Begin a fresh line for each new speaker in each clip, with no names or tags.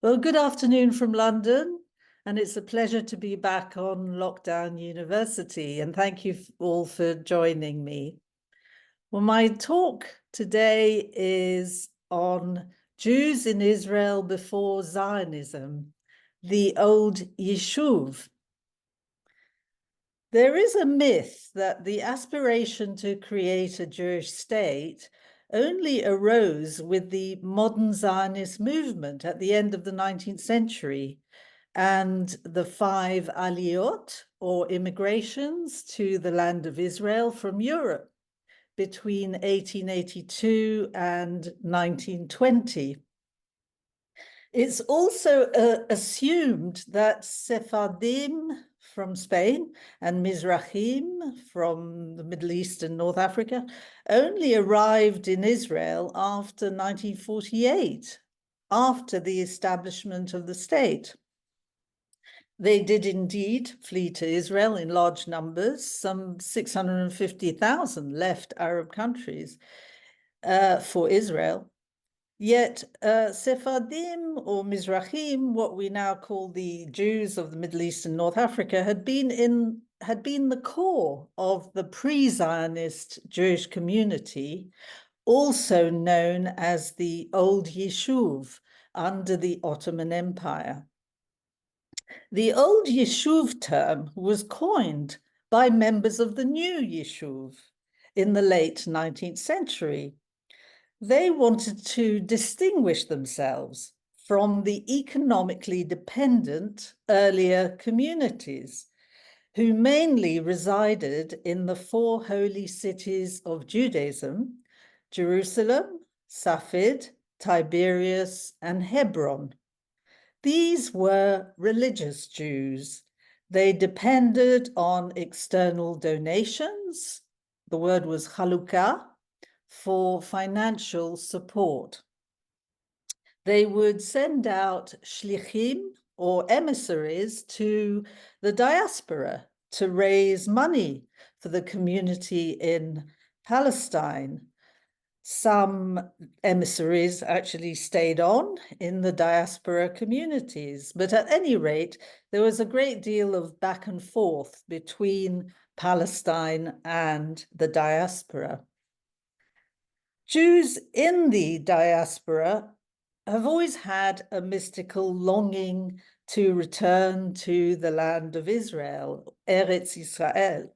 Well, good afternoon from London, and it's a pleasure to be back on Lockdown University, and thank you all for joining me. Well, my talk today is on Jews in Israel before Zionism, the Old Yishuv. There is a myth that the aspiration to create a Jewish state only arose with the modern Zionist movement at the end of the 19th century and the 5 aliyot, or immigrations, to the land of Israel from Europe between 1882 and 1920. It's also assumed that Sephardim from Spain and Mizrahim from the Middle East and North Africa only arrived in Israel after 1948, after the establishment of the state. They did indeed flee to Israel in large numbers. Some 650,000 left Arab countries for Israel. Yet Sephardim or Mizrahim, what we now call the Jews of the Middle East and North Africa, had been the core of the pre-Zionist Jewish community, also known as the Old Yishuv under the Ottoman Empire. The Old Yishuv term was coined by members of the New Yishuv in the late 19th century. They wanted to distinguish themselves from the economically dependent earlier communities, who mainly resided in the 4 holy cities of Judaism: Jerusalem, Safed, Tiberias, and Hebron. These were religious Jews. They depended on external donations. The word was chalukah, for financial support. They would send out shlichim, or emissaries, to the diaspora to raise money for the community in Palestine. Some emissaries actually stayed on in the diaspora communities, but at any rate, there was a great deal of back and forth between Palestine and the diaspora. Jews in the diaspora have always had a mystical longing to return to the land of Israel, Eretz Israel.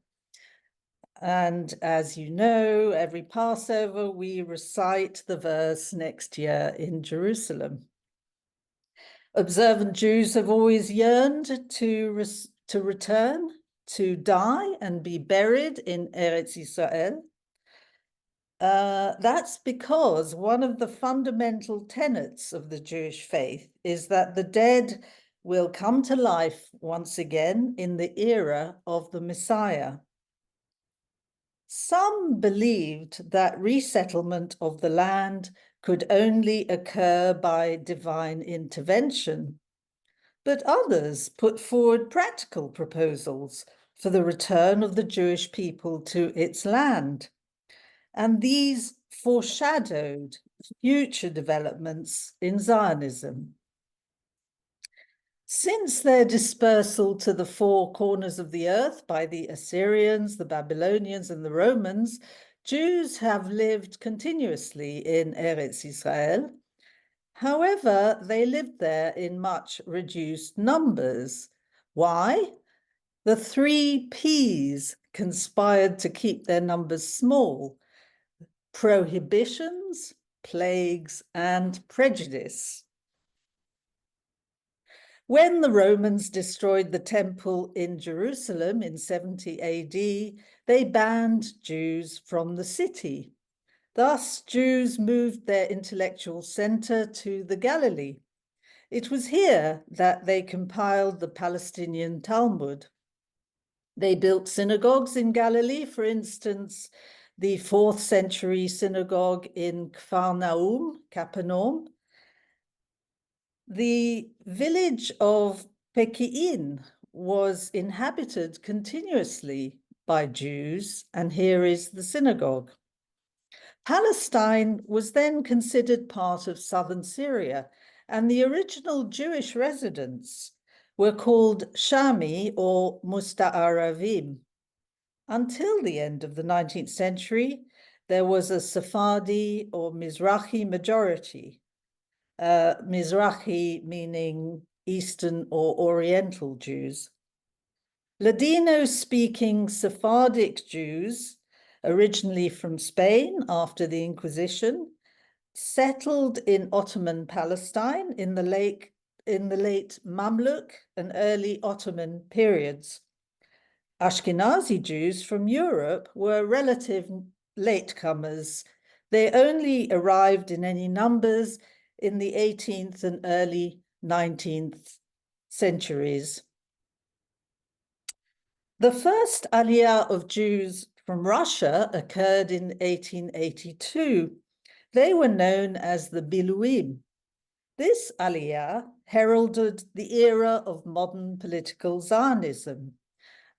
And as you know, every Passover, we recite the verse next year in Jerusalem. Observant Jews have always yearned to return, to die and be buried in Eretz Israel. That's because one of the fundamental tenets of the Jewish faith is that the dead will come to life once again in the era of the Messiah. Some believed that resettlement of the land could only occur by divine intervention, but others put forward practical proposals for the return of the Jewish people to its land. And these foreshadowed future developments in Zionism. Since their dispersal to the 4 corners of the earth by the Assyrians, the Babylonians, and the Romans, Jews have lived continuously in Eretz Israel. However, they lived there in much reduced numbers. Why? The 3 Ps conspired to keep their numbers small: prohibitions, plagues, and prejudice. When the Romans destroyed the temple in Jerusalem in 70 AD, they banned Jews from the city. Thus, Jews moved their intellectual center to the Galilee. It was here that they compiled the Palestinian Talmud. They built synagogues in Galilee, for instance, the 4th century synagogue in Kfar Naum, Capernaum. The village of Peki'in was inhabited continuously by Jews, and here is the synagogue. Palestine was then considered part of southern Syria, and the original Jewish residents were called Shami or Musta'aravim. Until the end of the 19th century, there was a Sephardi or Mizrahi majority, Mizrahi meaning Eastern or Oriental Jews. Ladino-speaking Sephardic Jews, originally from Spain after the Inquisition, settled in Ottoman Palestine in the late Mamluk and early Ottoman periods. Ashkenazi Jews from Europe were relative latecomers. They only arrived in any numbers in the 18th and early 19th centuries. The first Aliya of Jews from Russia occurred in 1882. They were known as the Biluim. This Aliyah heralded the era of modern political Zionism.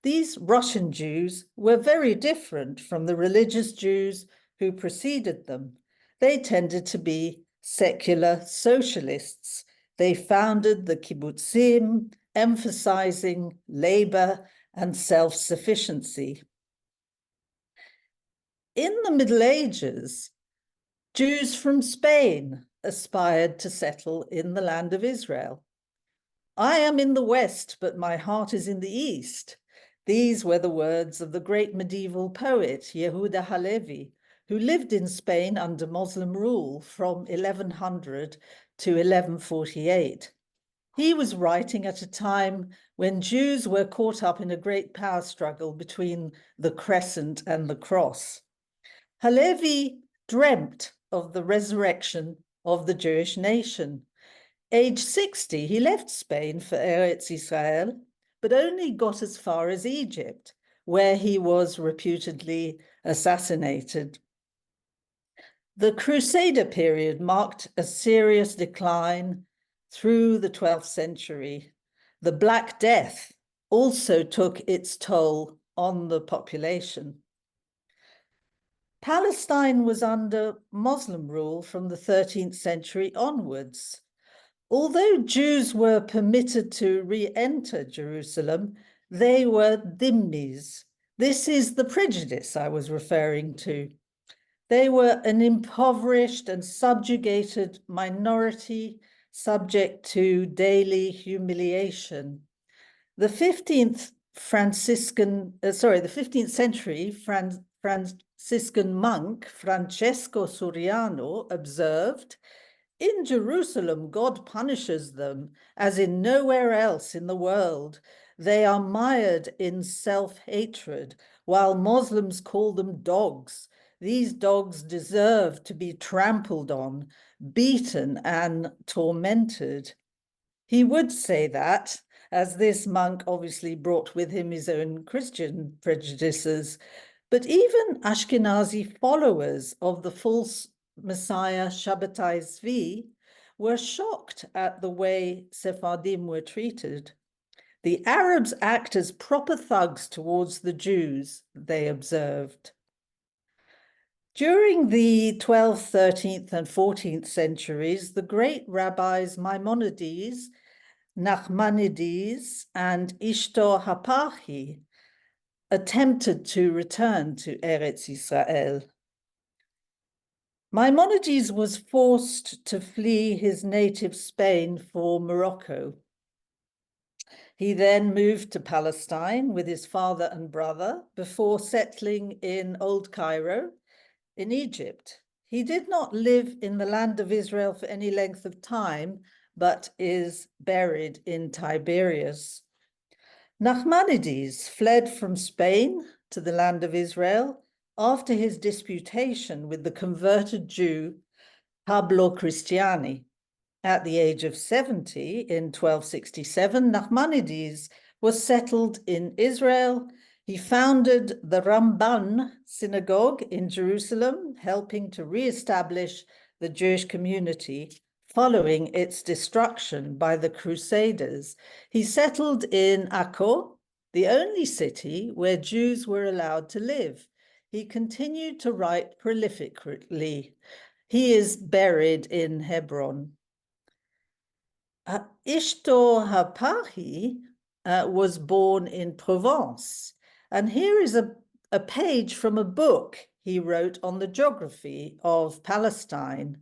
These Russian Jews were very different from the religious Jews who preceded them. They tended to be secular socialists. They founded the kibbutzim, emphasizing labor and self-sufficiency. In the Middle Ages, Jews from Spain aspired to settle in the land of Israel. I am in the West, but my heart is in the East. These were the words of the great medieval poet Yehuda Halevi, who lived in Spain under Muslim rule from 1100 to 1148. He was writing at a time when Jews were caught up in a great power struggle between the crescent and the cross. Halevi dreamt of the resurrection of the Jewish nation. Age 60, he left Spain for Eretz Israel, but only got as far as Egypt, where he was reputedly assassinated. The Crusader period marked a serious decline through the 12th century. The Black Death also took its toll on the population. Palestine was under Muslim rule from the 13th century onwards. Although Jews were permitted to re-enter Jerusalem, they were dhimmis. This is the prejudice I was referring to. They were an impoverished and subjugated minority subject to daily humiliation. The 15th century Franciscan monk Francesco Suriano observed, "In Jerusalem, God punishes them as in nowhere else in the world. They are mired in self-hatred, while Muslims call them dogs. These dogs deserve to be trampled on, beaten and tormented." He would say that, as this monk obviously brought with him his own Christian prejudices, but even Ashkenazi followers of the false Messiah Shabbatai Zvi were shocked at the way Sephardim were treated. The Arabs act as proper thugs towards the Jews, they observed. During the 12th, 13th, and 14th centuries, the great rabbis Maimonides, Nachmanides, and Ishto Hapachi attempted to return to Eretz Israel. Maimonides was forced to flee his native Spain for Morocco. He then moved to Palestine with his father and brother before settling in Old Cairo in Egypt. He did not live in the land of Israel for any length of time, but is buried in Tiberias. Nachmanides fled from Spain to the land of Israel after his disputation with the converted Jew Pablo Cristiani. At the age of 70 in 1267, Nachmanides was settled in Israel. He founded the Ramban synagogue in Jerusalem, helping to re-establish the Jewish community following its destruction by the Crusaders. He settled in Akko, the only city where Jews were allowed to live. He continued to write prolifically. He is buried in Hebron. Ishtor HaPahi was born in Provence. And here is a page from a book he wrote on the geography of Palestine.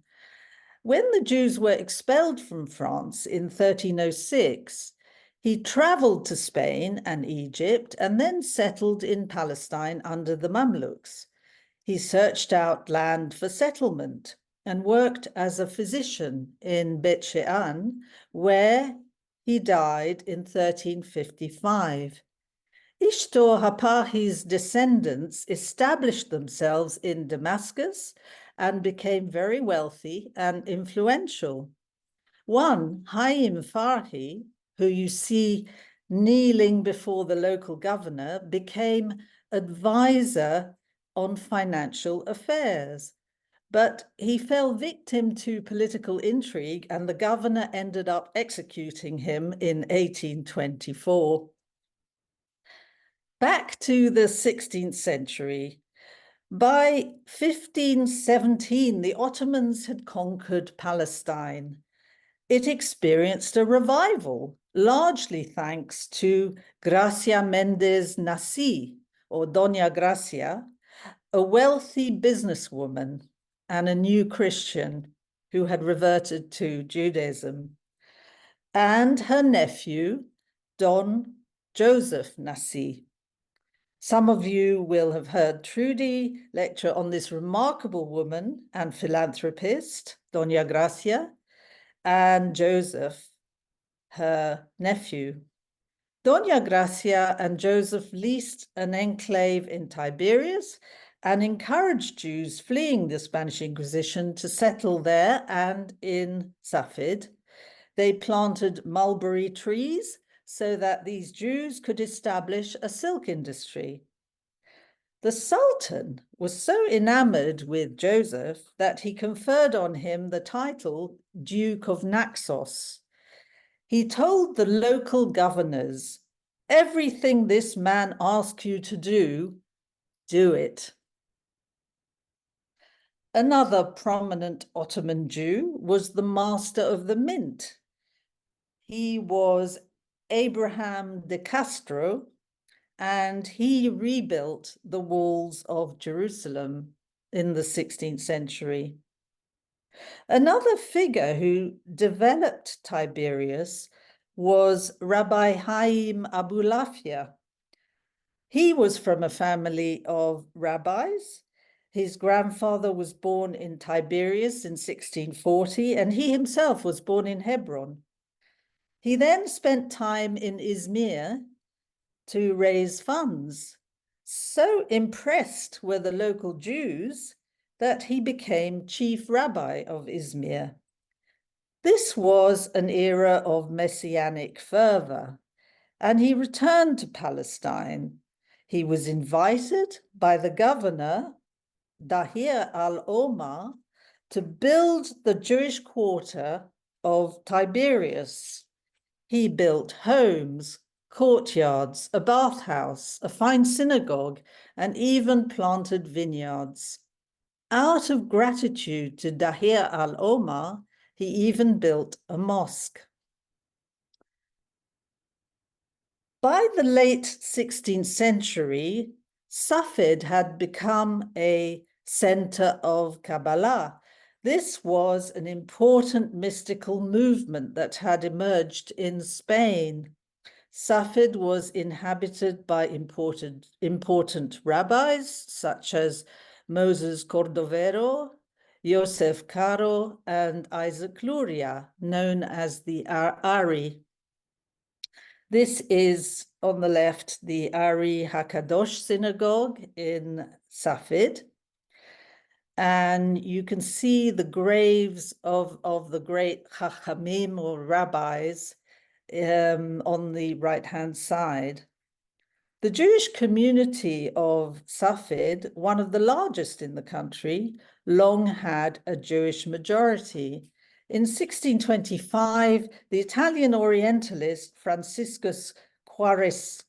When the Jews were expelled from France in 1306, he traveled to Spain and Egypt and then settled in Palestine under the Mamluks. He searched out land for settlement and worked as a physician in Bet She'an, where he died in 1355. Ishtor HaPahi's descendants established themselves in Damascus and became very wealthy and influential. One, Haim Farhi, who you see kneeling before the local governor, became advisor on financial affairs. But he fell victim to political intrigue, and the governor ended up executing him in 1824. Back to the 16th century. By 1517, the Ottomans had conquered Palestine. It experienced a revival, largely thanks to Gracia Mendez Nasi, or Doña Gracia, a wealthy businesswoman and a new Christian who had reverted to Judaism, and her nephew, Don Joseph Nasi. Some of you will have heard Trudy lecture on this remarkable woman and philanthropist, Doña Gracia, and Joseph, her nephew. Doña Gracia and Joseph leased an enclave in Tiberias and encouraged Jews fleeing the Spanish Inquisition to settle there and in Safed. They planted mulberry trees so that these Jews could establish a silk industry. The Sultan was so enamored with Joseph that he conferred on him the title Duke of Naxos. He told the local governors, "Everything this man asks you to do, do it." Another prominent Ottoman Jew was the Master of the Mint. He was Abraham de Castro, and he rebuilt the walls of Jerusalem in the 16th century. Another figure who developed Tiberias was Rabbi Haim Abulafia. He was from a family of rabbis. His grandfather was born in Tiberias in 1640, and he himself was born in Hebron. He then spent time in Izmir to raise funds. So impressed were the local Jews that he became chief rabbi of Izmir. This was an era of messianic fervor, and he returned to Palestine. He was invited by the governor, Dahir al-Omar, to build the Jewish quarter of Tiberias. He built homes, courtyards, a bathhouse, a fine synagogue, and even planted vineyards. Out of gratitude to Dahir al-Omar, he even built a mosque. By the late 16th century, Safed had become a center of Kabbalah. This was an important mystical movement that had emerged in Spain. Safed was inhabited by important rabbis such as Moses Cordovero, Yosef Caro, and Isaac Luria, known as the Ari. This is, on the left, the Ari HaKadosh synagogue in Safed. And you can see the graves of the great Chachamim or rabbis on the right-hand side. The Jewish community of Safed, one of the largest in the country, long had a Jewish majority. In 1625, the Italian Orientalist Franciscus Quaresmius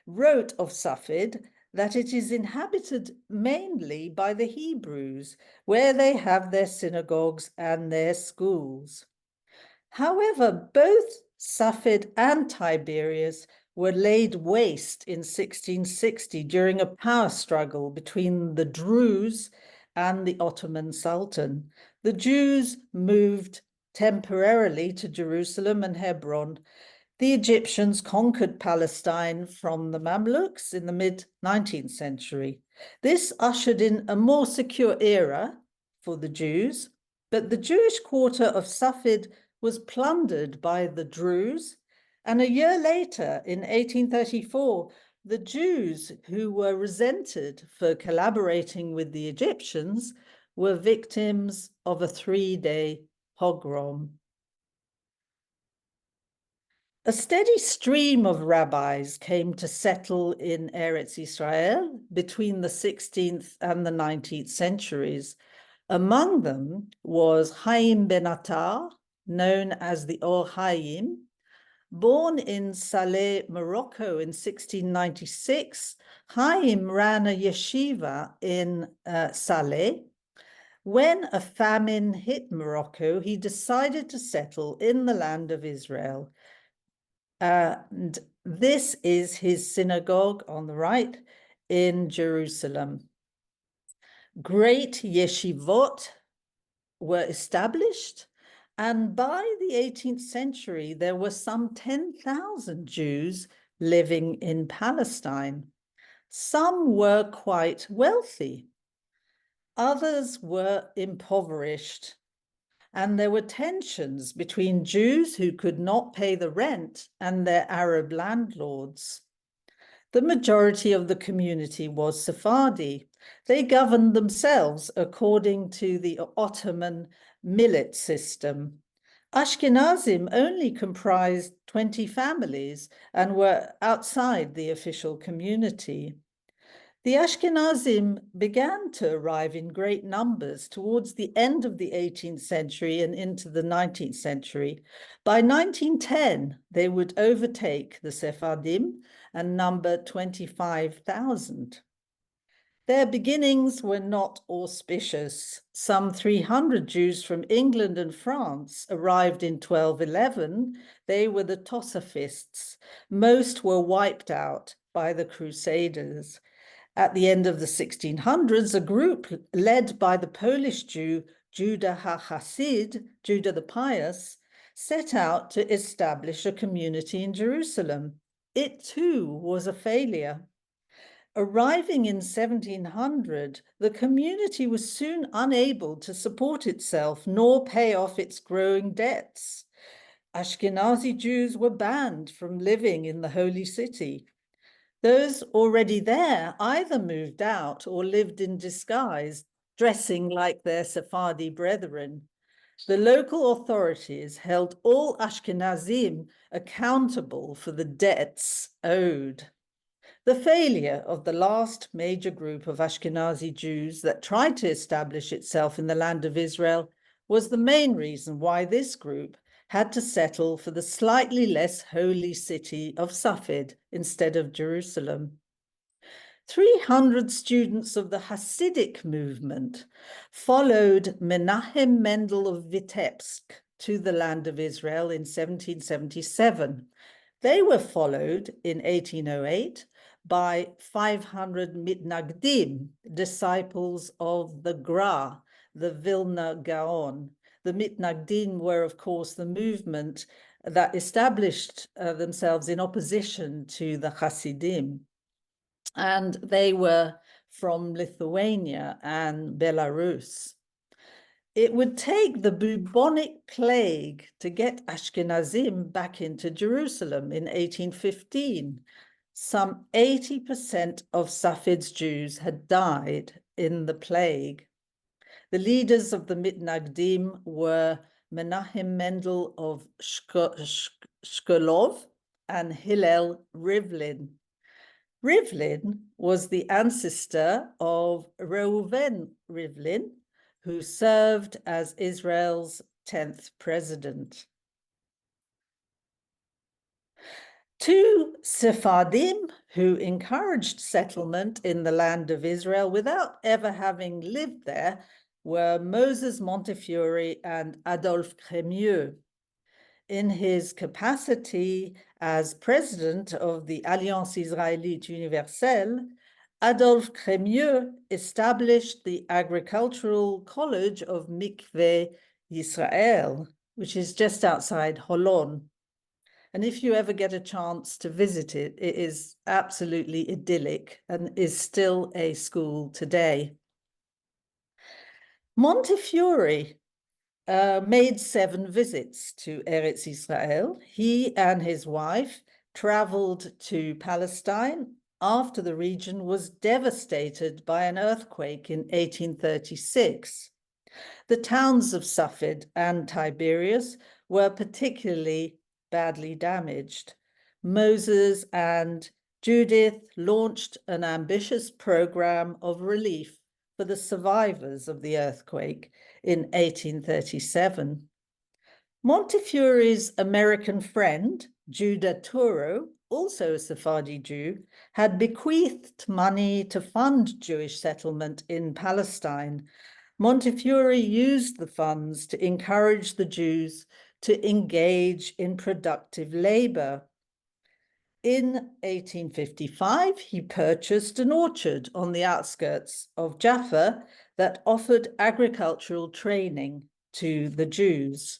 wrote of Safed that it is inhabited mainly by the Hebrews, where they have their synagogues and their schools. However, both Safed and Tiberias were laid waste in 1660 during a power struggle between the Druze and the Ottoman Sultan. The Jews moved temporarily to Jerusalem and Hebron. The Egyptians conquered Palestine from the Mamluks in the mid-19th century. This ushered in a more secure era for the Jews, but the Jewish quarter of Safed was plundered by the Druze, and a year later, in 1834, the Jews, who were resented for collaborating with the Egyptians, were victims of a 3-day pogrom. A steady stream of rabbis came to settle in Eretz Israel between the 16th and the 19th centuries. Among them was Chaim ben Attar, known as the Or Chaim. Born in Saleh, Morocco in 1696, Chaim ran a yeshiva in Saleh. When a famine hit Morocco, he decided to settle in the land of Israel. And this is his synagogue on the right in Jerusalem. Great yeshivot were established, and by the 18th century, there were some 10,000 Jews living in Palestine. Some were quite wealthy. Others were impoverished. And there were tensions between Jews who could not pay the rent and their Arab landlords. The majority of the community was Sephardi. They governed themselves according to the Ottoman millet system. Ashkenazim only comprised 20 families and were outside the official community. The Ashkenazim began to arrive in great numbers towards the end of the 18th century and into the 19th century. By 1910, they would overtake the Sephardim and number 25,000. Their beginnings were not auspicious. Some 300 Jews from England and France arrived in 1211. They were the Tosafists. Most were wiped out by the Crusaders. At the end of the 1600s, a group led by the Polish Jew Judah HaChassid, Judah the Pious, set out to establish a community in Jerusalem. It too was a failure. Arriving in 1700, the community was soon unable to support itself nor pay off its growing debts. Ashkenazi Jews were banned from living in the Holy City. Those already there either moved out or lived in disguise, dressing like their Sephardi brethren. The local authorities held all Ashkenazim accountable for the debts owed. The failure of the last major group of Ashkenazi Jews that tried to establish itself in the land of Israel was the main reason why this group had to settle for the slightly less holy city of Safed instead of Jerusalem. 300 students of the Hasidic movement followed Menachem Mendel of Vitebsk to the land of Israel in 1777. They were followed in 1808 by 500 Mitnagdim, disciples of the Gra, the Vilna Gaon. The Mitnagdim were, of course, the movement that established themselves in opposition to the Hasidim. And they were from Lithuania and Belarus. It would take the bubonic plague to get Ashkenazim back into Jerusalem in 1815. Some 80% of Safed's Jews had died in the plague. The leaders of the Mitnagdim were Menachem Mendel of Shkolov and Hillel Rivlin. Rivlin was the ancestor of Reuven Rivlin, who served as Israel's 10th president. Two Sephardim who encouraged settlement in the land of Israel without ever having lived there were Moses Montefiore and Adolphe Crémieux. in his capacity as president of the Alliance Israélite Universelle, Adolphe Crémieux established the Agricultural College of Mikveh Yisrael, which is just outside Holon. And if you ever get a chance to visit it, it is absolutely idyllic and is still a school today. Montefiore made 7 visits to Eretz Israel. He and his wife traveled to Palestine after the region was devastated by an earthquake in 1836. The towns of Safed and Tiberias were particularly badly damaged. Moses and Judith launched an ambitious program of relief for the survivors of the earthquake in 1837. Montefiore's American friend, Judah Toro, also a Sephardi Jew, had bequeathed money to fund Jewish settlement in Palestine. Montefiore used the funds to encourage the Jews to engage in productive labor. In 1855, he purchased an orchard on the outskirts of Jaffa that offered agricultural training to the Jews.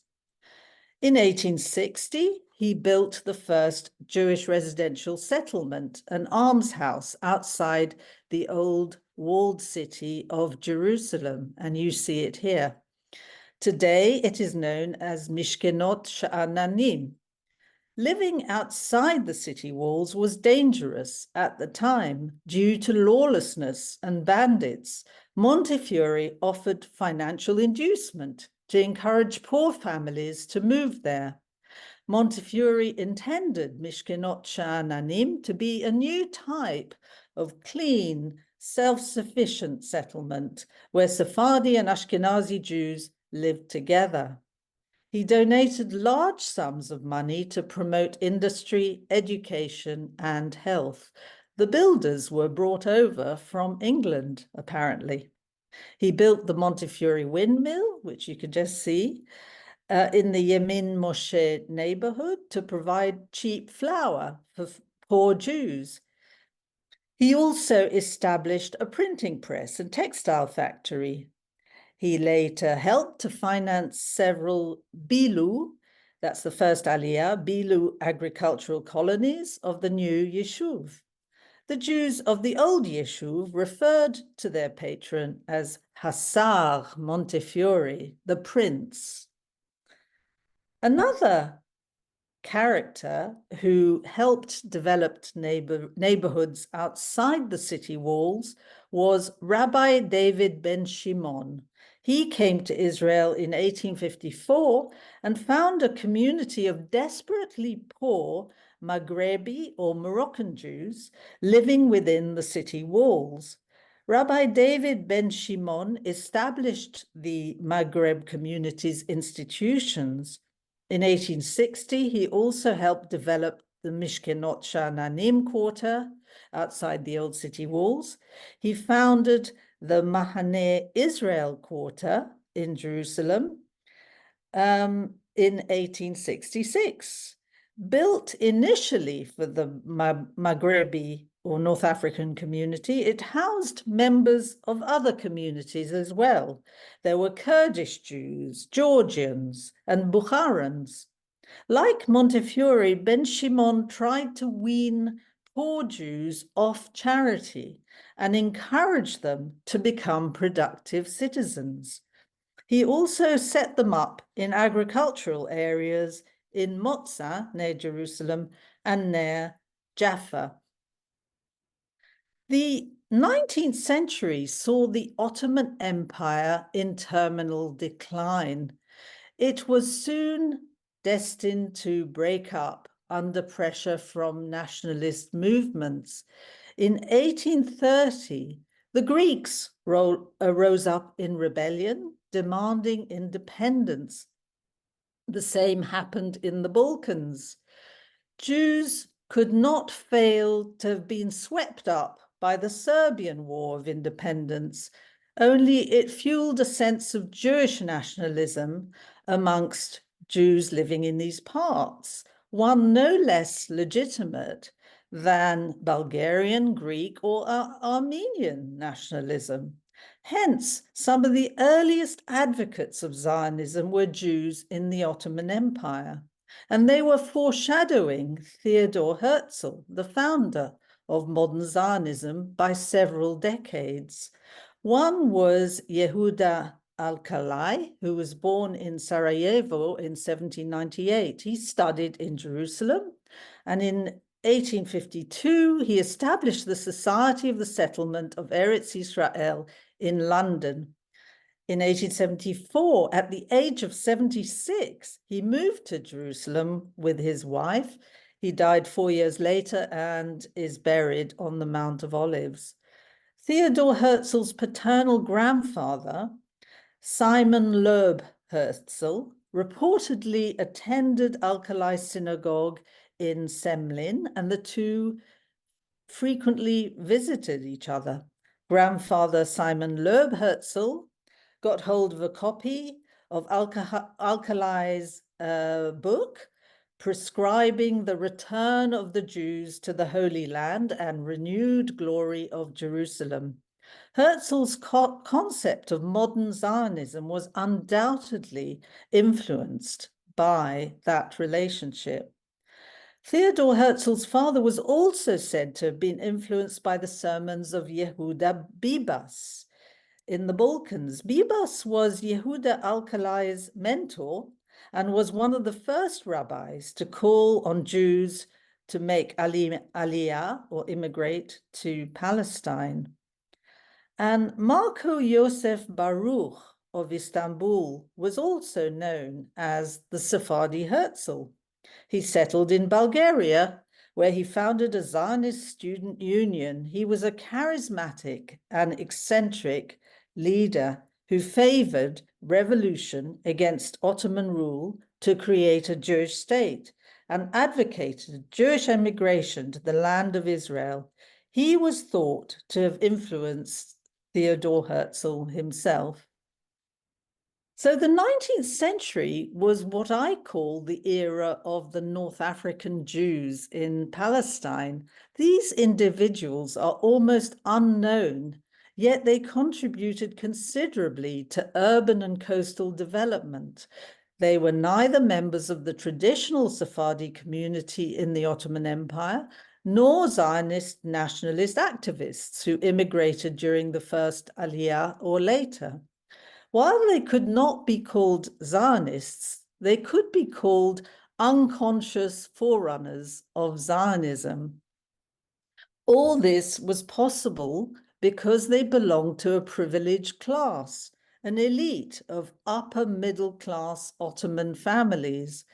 In 1860, he built the first Jewish residential settlement, an almshouse outside the old walled city of Jerusalem, and you see it here. Today, it is known as Mishkenot Sha'ananim. Living outside the city walls was dangerous at the time due to lawlessness and bandits. Montefiore offered financial inducement to encourage poor families to move there. Montefiore intended Mishkenot Sha'ananim to be a new type of clean, self-sufficient settlement where Sephardi and Ashkenazi Jews lived together. He donated large sums of money to promote industry, education, and health. The builders were brought over from England, apparently. He built the Montefiore windmill, which you can just see, in the Yemin Moshe neighborhood to provide cheap flour for poor Jews. He also established a printing press and textile factory. He later helped to finance several Bilu, that's the first aliyah, Bilu agricultural colonies of the new Yishuv. The Jews of the Old Yishuv referred to their patron as Hasar Montefiore, the prince. Another character who helped develop neighborhoods outside the city walls was Rabbi David ben Shimon. He came to Israel in 1854 and found a community of desperately poor Maghrebi or Moroccan Jews living within the city walls. Rabbi David ben Shimon established the Maghreb community's institutions. In 1860, he also helped develop the Mishkenot Sha'ananim quarter outside the old city walls. He founded the Mahane Israel quarter in Jerusalem in 1866. Built initially for the Maghrebi or North African community, it housed members of other communities as well. There were Kurdish Jews, Georgians, and Bukharans. Like Montefiore, Ben Shimon tried to wean poor Jews off charity and encourage them to become productive citizens. He also set them up in agricultural areas in Motza, near Jerusalem, and near Jaffa. The 19th century saw the Ottoman Empire in terminal decline. It was soon destined to break up under pressure from nationalist movements. In 1830, the Greeks rose up in rebellion, demanding independence. The same happened in the Balkans. Jews could not fail to have been swept up by the Serbian War of Independence, only it fueled a sense of Jewish nationalism amongst Jews living in these parts, one no less legitimate than Bulgarian, Greek, or Armenian nationalism. Hence, some of the earliest advocates of Zionism were Jews in the Ottoman Empire, and they were foreshadowing Theodor Herzl, the founder of modern Zionism, by several decades. One was Yehuda Alkalai, who was born in Sarajevo in 1798. He studied in Jerusalem, and in 1852, he established the Society of the Settlement of Eretz Israel in London. In 1874, at the age of 76, he moved to Jerusalem with his wife. He died 4 years later and is buried on the Mount of Olives. Theodor Herzl's paternal grandfather, Simon Loeb Herzl, reportedly attended Alkali Synagogue in Semlin, and the two frequently visited each other. Grandfather Simon Loeb Herzl got hold of a copy of Alkali's book, prescribing the return of the Jews to the Holy Land and renewed glory of Jerusalem. Herzl's concept of modern Zionism was undoubtedly influenced by that relationship. Theodor Herzl's father was also said to have been influenced by the sermons of Yehuda Bibas in the Balkans. Bibas was Yehuda Alkalai's mentor and was one of the first rabbis to call on Jews to make aliyah, or immigrate, to Palestine. And Marco Yosef Baruch of Istanbul was also known as the Sephardi Herzl. He settled in Bulgaria, where he founded a Zionist student union. He was a charismatic and eccentric leader who favored revolution against Ottoman rule to create a Jewish state and advocated Jewish emigration to the land of Israel. He was thought to have influenced Theodor Herzl himself. So the 19th century was what I call the era of the North African Jews in Palestine. These individuals are almost unknown, yet they contributed considerably to urban and coastal development. They were neither members of the traditional Sephardi community in the Ottoman Empire, nor Zionist nationalist activists who immigrated during the first aliyah or later. While they could not be called Zionists, they could be called unconscious forerunners of Zionism. All this was possible because they belonged to a privileged class, an elite of upper middle class Ottoman families,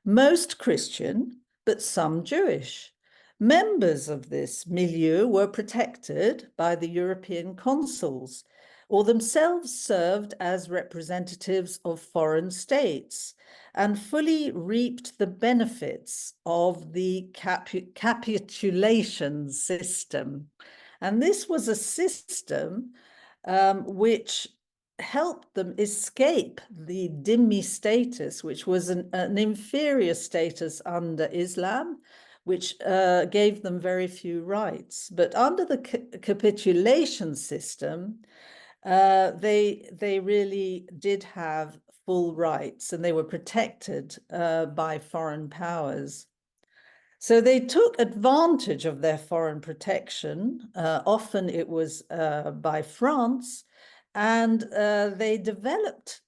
most Christian, but some Jewish. Members of this milieu were protected by the European consuls, or themselves served as representatives of foreign states, and fully reaped the benefits of the capitulation system. And this was a system which helped them escape the dhimmi status, which was an inferior status under Islam, which gave them very few rights. But under the capitulation system, they really did have full rights, and they were protected by foreign powers. So they took advantage of their foreign protection. Often it was by France, and they developed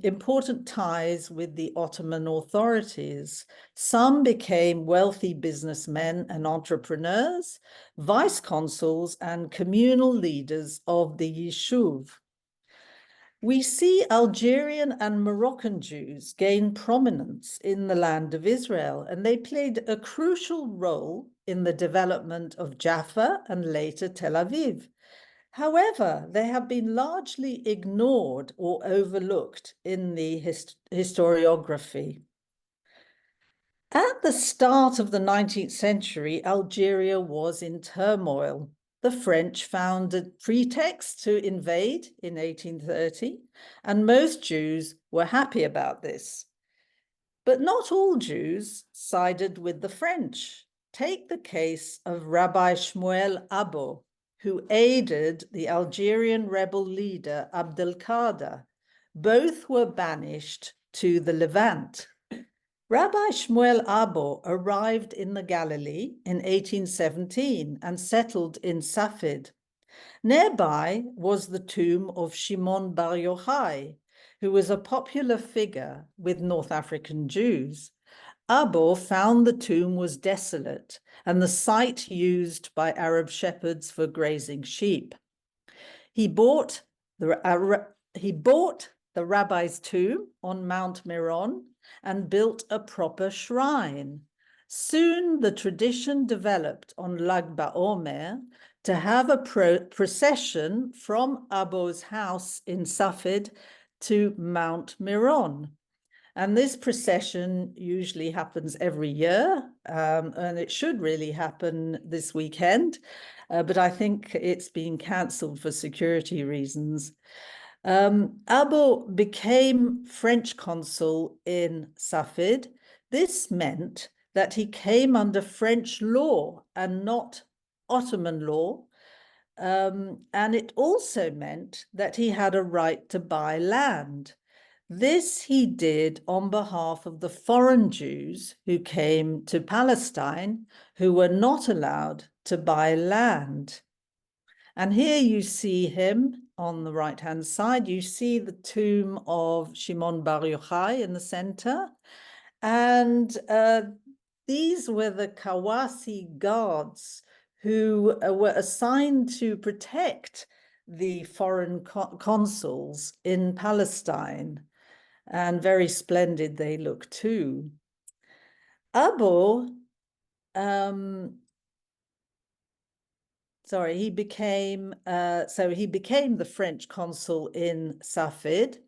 important ties with the Ottoman authorities. Some became wealthy businessmen and entrepreneurs, vice consuls, and communal leaders of the Yishuv. We see Algerian and Moroccan Jews gain prominence in the land of Israel, and they played a crucial role in the development of Jaffa and later Tel Aviv. However, they have been largely ignored or overlooked in the historiography. At the start of the 19th century, Algeria was in turmoil. The French found a pretext to invade in 1830, and most Jews were happy about this. But not all Jews sided with the French. Take the case of Rabbi Shmuel Abo, who aided the Algerian rebel leader Abdelkader. Both were banished to the Levant. Rabbi Shmuel Abo arrived in the Galilee in 1817 and settled in Safed. Nearby was the tomb of Shimon Bar Yochai, who was a popular figure with North African Jews. Abo found the tomb was desolate and the site used by Arab shepherds for grazing sheep. He bought the rabbi's tomb on Mount Meron and built a proper shrine. Soon the tradition developed on Lag BaOmer to have a procession from Abo's house in Safed to Mount Meron. And this procession usually happens every year, and it should really happen this weekend, but I think it's been cancelled for security reasons. Abo became French consul in Safed. This meant that he came under French law and not Ottoman law, and it also meant that he had a right to buy land. This he did on behalf of the foreign Jews who came to Palestine, who were not allowed to buy land. And here you see him on the right-hand side. You see the tomb of Shimon Bar Yochai in the center. And these were the Kawasi guards who were assigned to protect the foreign consuls in Palestine. And very splendid they look too. Abo, he became the French consul in Safed.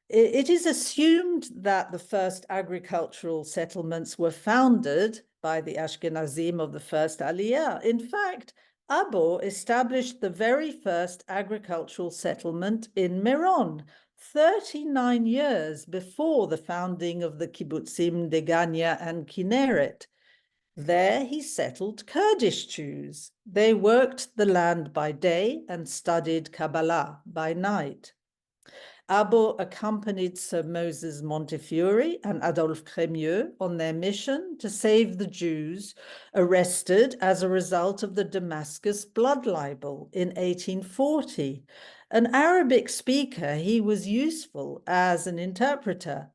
It is assumed that the first agricultural settlements were founded by the Ashkenazim of the first aliyah. In fact, Abo established the very first agricultural settlement in Meron, 39 years before the founding of the kibbutzim Degania and Kinneret. There he settled Kurdish Jews. They worked the land by day and studied Kabbalah by night. Abo accompanied Sir Moses Montefiore and Adolphe Crémieux on their mission to save the Jews arrested as a result of the Damascus blood libel in 1840. An Arabic speaker, he was useful as an interpreter.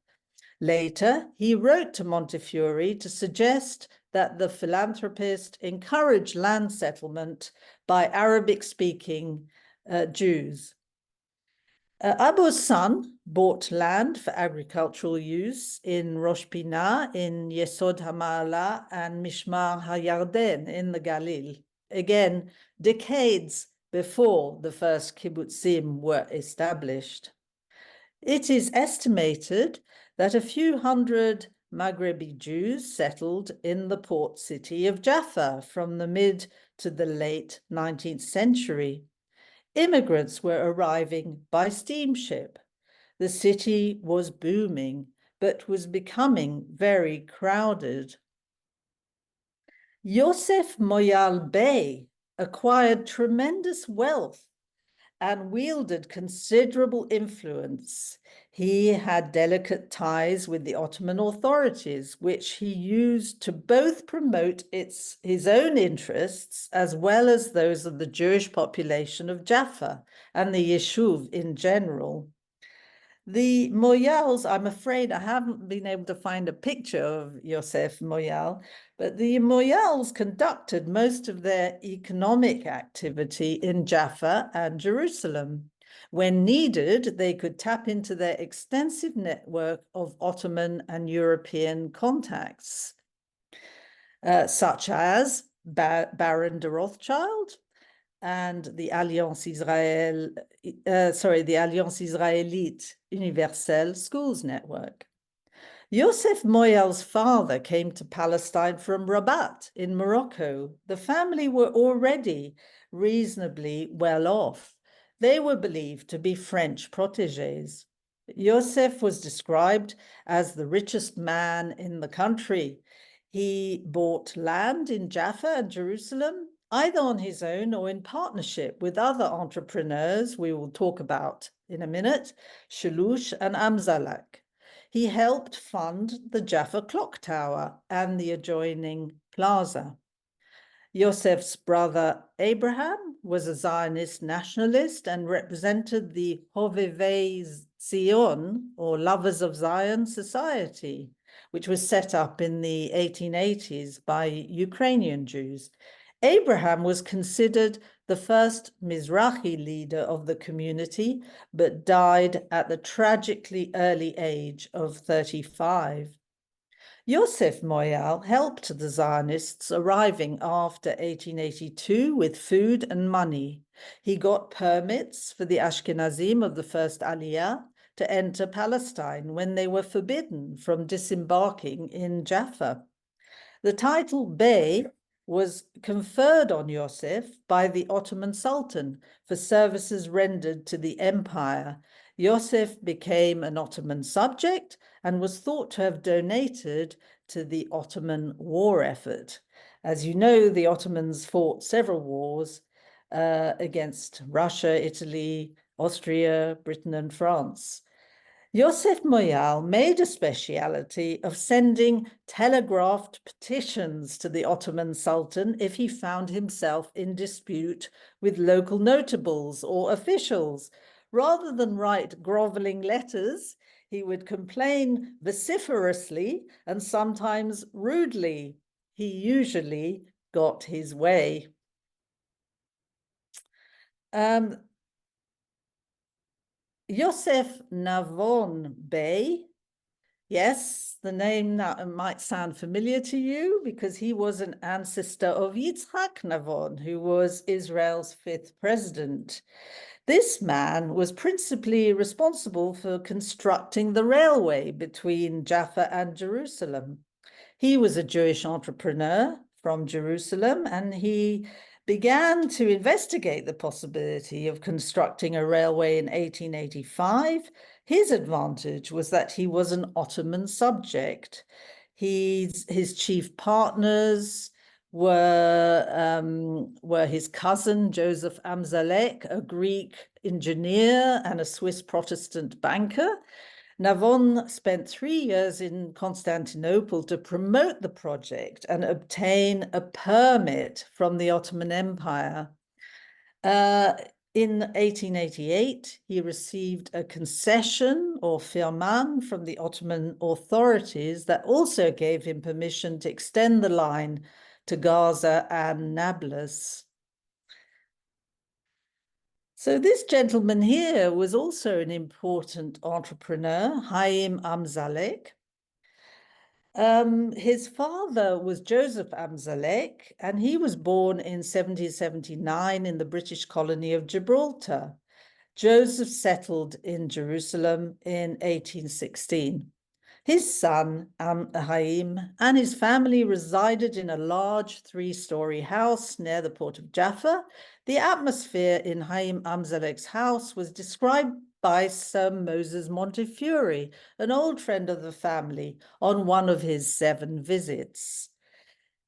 Later, he wrote to Montefiore to suggest that the philanthropist encourage land settlement by Arabic-speaking Jews. Abo's son bought land for agricultural use in Rosh Pinah, in Yesod HaMa'ala, and Mishmar HaYarden in the Galil, again, decades before the first kibbutzim were established. It is estimated that a few hundred Maghrebi Jews settled in the port city of Jaffa from the mid to the late 19th century. Immigrants were arriving by steamship. The city was booming, but was becoming very crowded. Yosef Moyal Bey acquired tremendous wealth and wielded considerable influence. He had delicate ties with the Ottoman authorities, which he used to both promote his own interests as well as those of the Jewish population of Jaffa and the Yishuv in general. The Moyals, I'm afraid I haven't been able to find a picture of Yosef Moyal, but the Moyals conducted most of their economic activity in Jaffa and Jerusalem. When needed, they could tap into their extensive network of Ottoman and European contacts, such as Baron de Rothschild and the Alliance Israelite Universelle Schools Network. Yosef Moyal's father came to Palestine from Rabat in Morocco. The family were already reasonably well off. They were believed to be French protégés. Yosef was described as the richest man in the country. He bought land in Jaffa and Jerusalem, either on his own or in partnership with other entrepreneurs we will talk about in a minute, Chelouche and Amzalak. He helped fund the Jaffa clock tower and the adjoining plaza. Yosef's brother Abraham was a Zionist nationalist and represented the Hovevei Zion, or Lovers of Zion Society, which was set up in the 1880s by Ukrainian Jews. Abraham was considered the first Mizrahi leader of the community, but died at the tragically early age of 35. Yosef Moyal helped the Zionists arriving after 1882 with food and money. He got permits for the Ashkenazim of the first aliyah to enter Palestine when they were forbidden from disembarking in Jaffa. The title Bey was conferred on Yosef by the Ottoman Sultan for services rendered to the empire. Yosef became an Ottoman subject and was thought to have donated to the Ottoman war effort. As you know, the Ottomans fought several wars against Russia, Italy, Austria, Britain, and France. Yosef Moyal made a speciality of sending telegraphed petitions to the Ottoman Sultan if he found himself in dispute with local notables or officials. Rather than write groveling letters, he would complain vociferously and sometimes rudely. He usually got his way. Yosef Navon Bey, yes, the name might sound familiar to you because he was an ancestor of Yitzhak Navon, who was Israel's 5th president. This man was principally responsible for constructing the railway between Jaffa and Jerusalem. He was a Jewish entrepreneur from Jerusalem, and he began to investigate the possibility of constructing a railway in 1885. His advantage was that he was an Ottoman subject. His chief partners were his cousin Joseph Amzalak, a Greek engineer and a Swiss Protestant banker. Navon spent 3 years in Constantinople to promote the project and obtain a permit from the Ottoman Empire. In 1888, he received a concession or firman from the Ottoman authorities that also gave him permission to extend the line to Gaza and Nablus. So this gentleman here was also an important entrepreneur, Haim Amzalek. His father was Joseph Amzalek, and he was born in 1779 in the British colony of Gibraltar. Joseph settled in Jerusalem in 1816. His son, Haim, and his family resided in a large 3-story house near the port of Jaffa. The atmosphere in Haim Amzalek's house was described by Sir Moses Montefiore, an old friend of the family, on one of his 7 visits.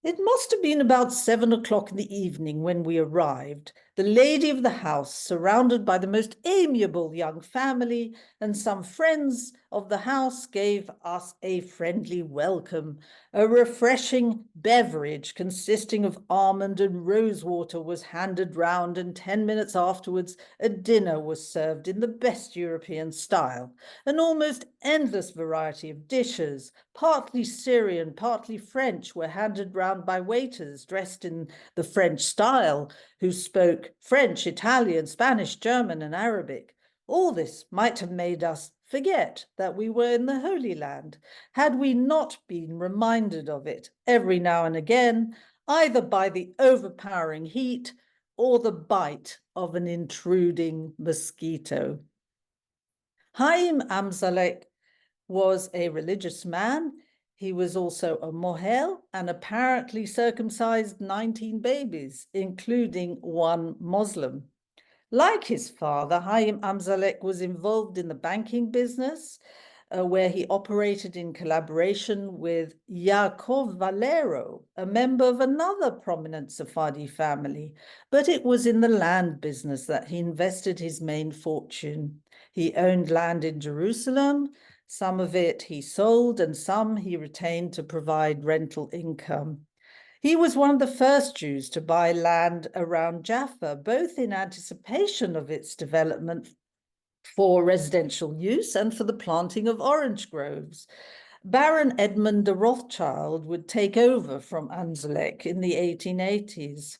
It must have been about 7 o'clock in the evening when we arrived, the lady of the house, surrounded by the most amiable young family, and some friends of the house gave us a friendly welcome. A refreshing beverage consisting of almond and rose water was handed round, and 10 minutes afterwards a dinner was served in the best European style. An almost endless variety of dishes, partly Syrian, partly French, were handed round by waiters dressed in the French style, who spoke French, Italian, Spanish, German, and Arabic. All this might have made us forget that we were in the Holy Land, had we not been reminded of it every now and again, either by the overpowering heat or the bite of an intruding mosquito. Haim Amzalek was a religious man. He was also a mohel and apparently circumcised 19 babies, including 1 Muslim. Like his father, Haim Amzalak was involved in the banking business, where he operated in collaboration with Yaakov Valero, a member of another prominent Sephardi family. But it was in the land business that he invested his main fortune. He owned land in Jerusalem. Some of it he sold, and some he retained to provide rental income. He was one of the first Jews to buy land around Jaffa, both in anticipation of its development for residential use and for the planting of orange groves. Baron Edmund de Rothschild would take over from Amzalak in the 1880s.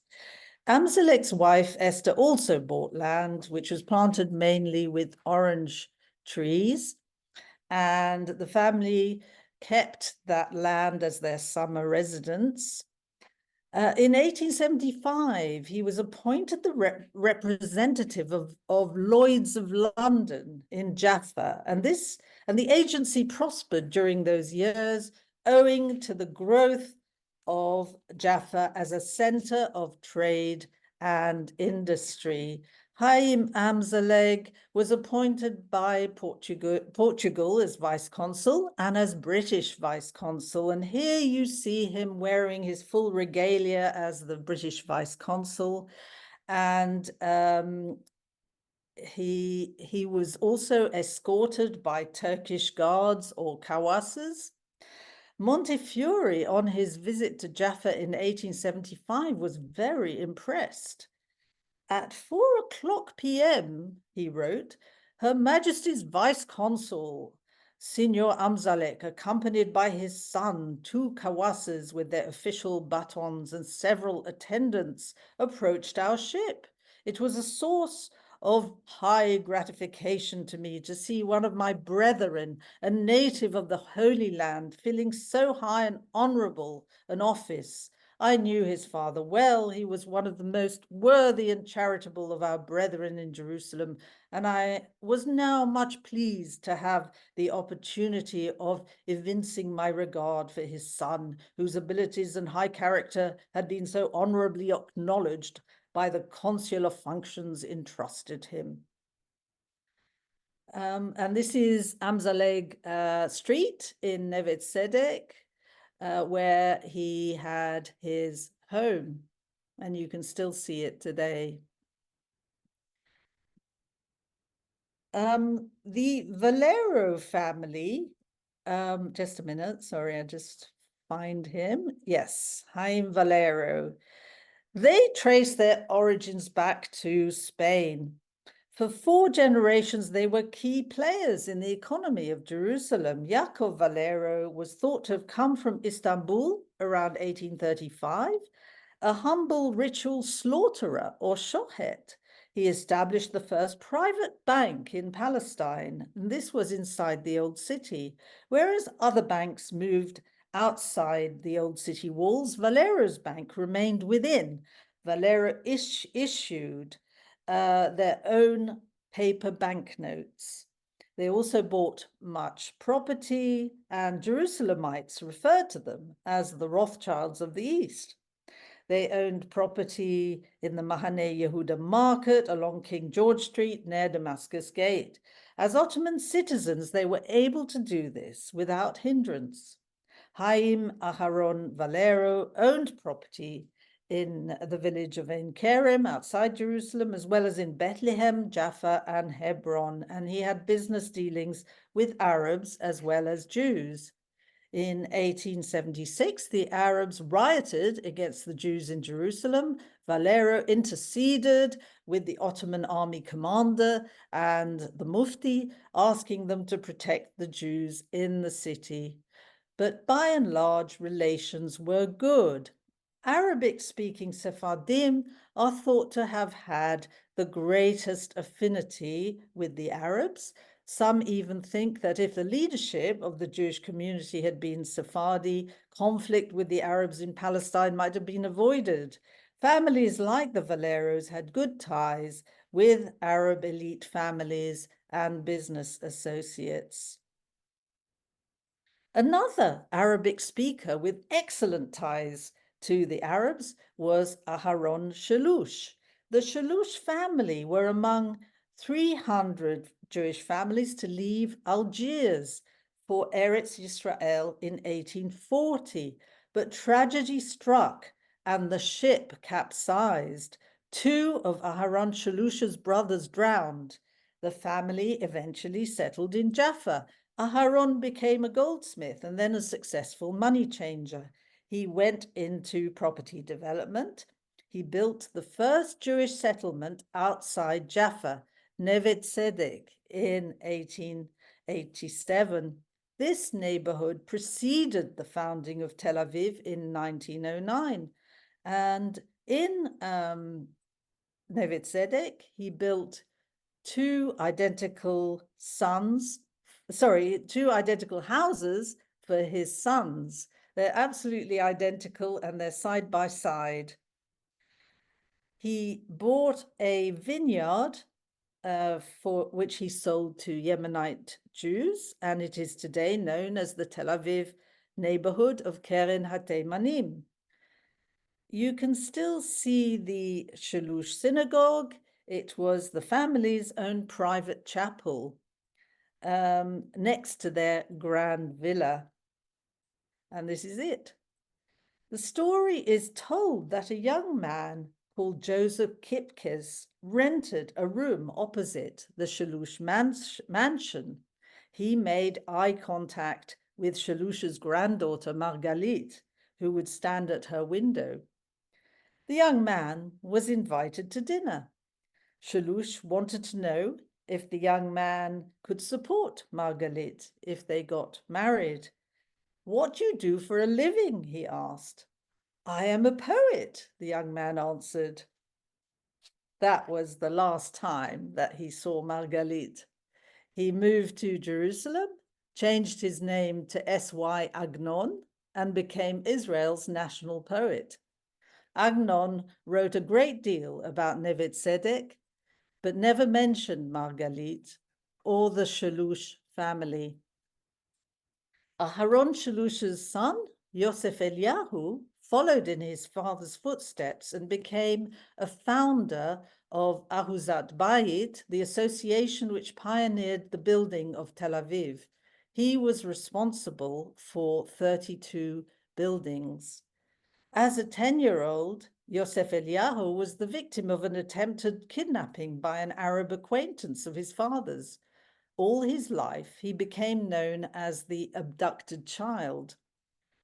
Amzalek's wife, Esther, also bought land, which was planted mainly with orange trees, and the family kept that land as their summer residence. In 1875, he was appointed the representative of Lloyd's of London in Jaffa, and the agency prospered during those years, owing to the growth of Jaffa as a center of trade and industry. Haim Amzalak was appointed by Portugal as vice consul and as British vice consul. And here you see him wearing his full regalia as the British vice consul. And he was also escorted by Turkish guards or kawasas. Montefiore, on his visit to Jaffa in 1875, was very impressed. At 4:00 p.m., he wrote, Her Majesty's Vice Consul, Signor Amzalak, accompanied by his son, 2 kawasas with their official batons and several attendants, approached our ship. It was a source of high gratification to me to see one of my brethren, a native of the Holy Land, filling so high and honorable an office. I knew his father well. He was one of the most worthy and charitable of our brethren in Jerusalem, and I was now much pleased to have the opportunity of evincing my regard for his son, whose abilities and high character had been so honorably acknowledged by the consular functions entrusted him. And this is Amzalak Street in Neve Tzedek, where he had his home, and you can still see it today. The Valero family, just a minute, sorry, I just find him. Yes, Haim Valero. They trace their origins back to Spain. For 4 generations, they were key players in the economy of Jerusalem. Yaakov Valero was thought to have come from Istanbul around 1835, a humble ritual slaughterer or shochet. He established the first private bank in Palestine, and this was inside the old city. Whereas other banks moved outside the old city walls, Valero's bank remained within. Valero issued their own paper banknotes. They also bought much property, and Jerusalemites referred to them as the Rothschilds of the East. They owned property in the Mahane Yehuda market along King George Street near Damascus Gate. As Ottoman citizens, they were able to do this without hindrance. Haim Aharon Valero owned property in the village of Ein Kerem outside Jerusalem, as well as in Bethlehem, Jaffa, and Hebron, and he had business dealings with Arabs as well as Jews. In 1876, the Arabs rioted against the Jews in Jerusalem. Valero interceded with the Ottoman army commander and the Mufti, asking them to protect the Jews in the city. But by and large, relations were good. Arabic-speaking Sephardim are thought to have had the greatest affinity with the Arabs. Some even think that if the leadership of the Jewish community had been Sephardi, conflict with the Arabs in Palestine might have been avoided. Families like the Valeros had good ties with Arab elite families and business associates. Another Arabic speaker with excellent ties to the Arabs was Aharon Chelouche. The Chelouche family were among 300 Jewish families to leave Algiers for Eretz Israel in 1840, but tragedy struck and the ship capsized. 2 of Aharon Chelouche's brothers drowned. The family eventually settled in Jaffa. Aharon became a goldsmith and then a successful money changer. He went into property development. He built the first Jewish settlement outside Jaffa, Neve Tzedek, in 1887. This neighborhood preceded the founding of Tel Aviv in 1909. And in Neve Tzedek, he built two identical houses for his sons. They're absolutely identical and they're side by side. He bought a vineyard for which he sold to Yemenite Jews, and it is today known as the Tel Aviv neighborhood of Keren HaTeimanim. You can still see the Chelouche synagogue. It was the family's own private chapel next to their grand villa. And this is it. The story is told that a young man called Joseph Kipkes rented a room opposite the Chelouche mansion. He made eye contact with Chelouche's granddaughter, Margalit, who would stand at her window. The young man was invited to dinner. Chelouche wanted to know if the young man could support Margalit if they got married. "What do you do for a living?" he asked. "I am a poet," the young man answered. That was the last time that he saw Margalit. He moved to Jerusalem, changed his name to S.Y. Agnon, and became Israel's national poet. Agnon wrote a great deal about Neve Tzedek, but never mentioned Margalit or the Chelouche family. Aharon Chelouche's son, Yosef Eliyahu, followed in his father's footsteps and became a founder of Ahuzat Bayit, the association which pioneered the building of Tel Aviv. He was responsible for 32 buildings. As a 10-year-old, Yosef Eliyahu was the victim of an attempted kidnapping by an Arab acquaintance of his father's. All his life, he became known as the abducted child.